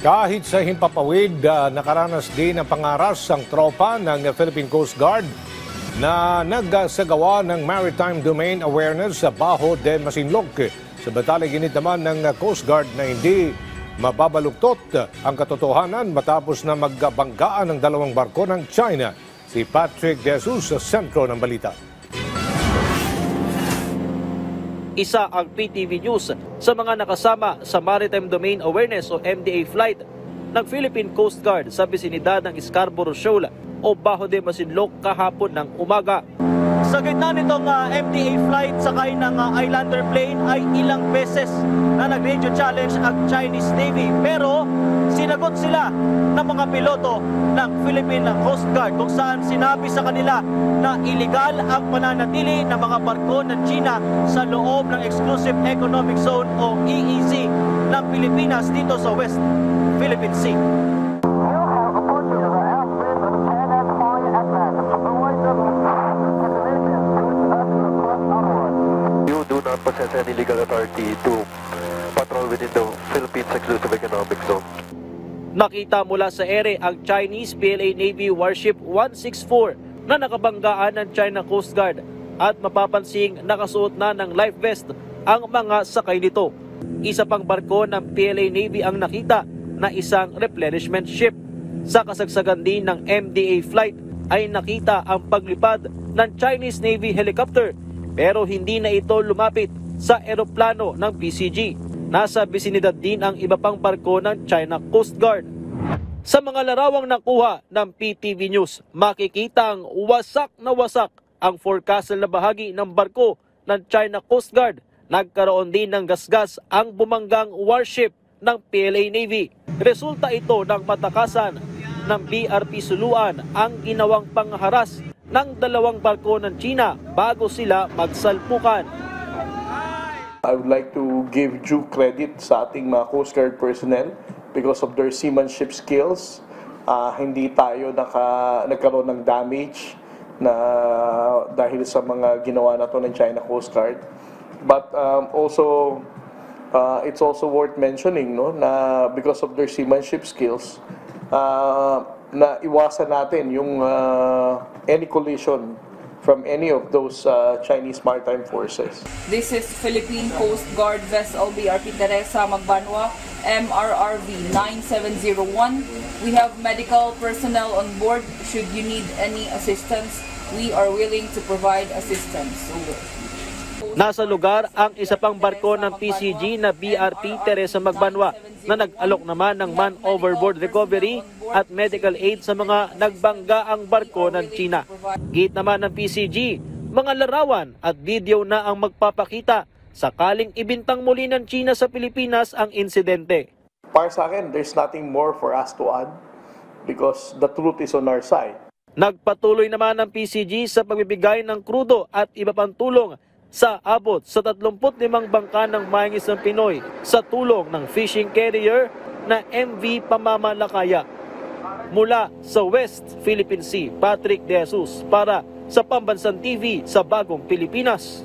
Kahit sa himpapawid, nakaranas din ng pangaras ang tropa ng Philippine Coast Guard na nagsagawa ng Maritime Domain Awareness sa Bajo de Masinloc. Sa batala ginit naman ng Coast Guard na hindi mababaluktot ang katotohanan matapos na magbanggaan ng dalawang barko ng China. Si Patrick De Jesus sa sentro ng balita. Isa ang PTV News sa mga nakasama sa Maritime Domain Awareness o MDA flight ng Philippine Coast Guard sa bisinidad ng Scarborough Shoal o Bajo de Masinloc kahapon ng umaga. Sa gitna nitong MDA flight sakay ng Islander plane ay ilang beses na nag-radio challenge ang Chinese Navy, pero sinagot sila ng mga piloto ng Philippine Coast Guard kung saan sinabi sa kanila na illegal ang pananatili ng mga barko ng China sa loob ng Exclusive Economic Zone o EEZ ng Pilipinas dito sa West Philippine Sea. You do not possess any legal authority to patrol within the Philippines Exclusive Economic Zone. Nakita mula sa ere ang Chinese PLA Navy Warship 164 na nakabanggaan ng China Coast Guard at mapapansing nakasuot na ng life vest ang mga sakay nito. Isa pang barko ng PLA Navy ang nakita na isang replenishment ship. Sa kasagsagan din ng MDA flight ay nakita ang paglipad ng Chinese Navy helicopter pero hindi na ito lumapit sa eroplano ng PCG. Nasa bisinidad din ang iba pang barko ng China Coast Guard. Sa mga larawang nakuha ng PTV News, makikitang wasak na wasak ang forecastle na bahagi ng barko ng China Coast Guard. Nagkaroon din ng gasgas ang bumanggang warship ng PLA Navy. Resulta ito ng matakasan ng BRP Suluan ang ginawang pangharas ng dalawang barko ng China bago sila magsalpukan. I would like to give due credit sa ating mga Coast Guard personnel because of their seamanship skills. Hindi tayo nagkaroon ng damage na dahil sa mga ginawa na to ng China Coast Guard. But also, it's also worth mentioning na because of their seamanship skills, na iwasan natin yung any collision from any of those Chinese maritime forces. This is Philippine Coast Guard vessel BRP Teresa Magbanwa, MRRV 9701. We have medical personnel on board. Should you need any assistance, we are willing to provide assistance. Over. Nasa lugar ang isa pang barko ng PCG na BRP Teresa Magbanwa na nag-alok naman ng man overboard recovery at medical aid sa mga nagbanggaang barko ng China. Git naman ng PCG, mga larawan at video na ang magpapakita sakaling ibintang muli ng China sa Pilipinas ang insidente. Para sa akin, there's nothing more for us to add because the truth is on our side. Nagpatuloy naman ng PCG sa pagbibigay ng krudo at iba pang tulong sa abot sa 35 bangka ng mangingisdang Pinoy sa tulong ng fishing carrier na MV Pamamalakaya. Mula sa West Philippine Sea, Patrick De Jesus para sa Pambansang TV sa Bagong Pilipinas.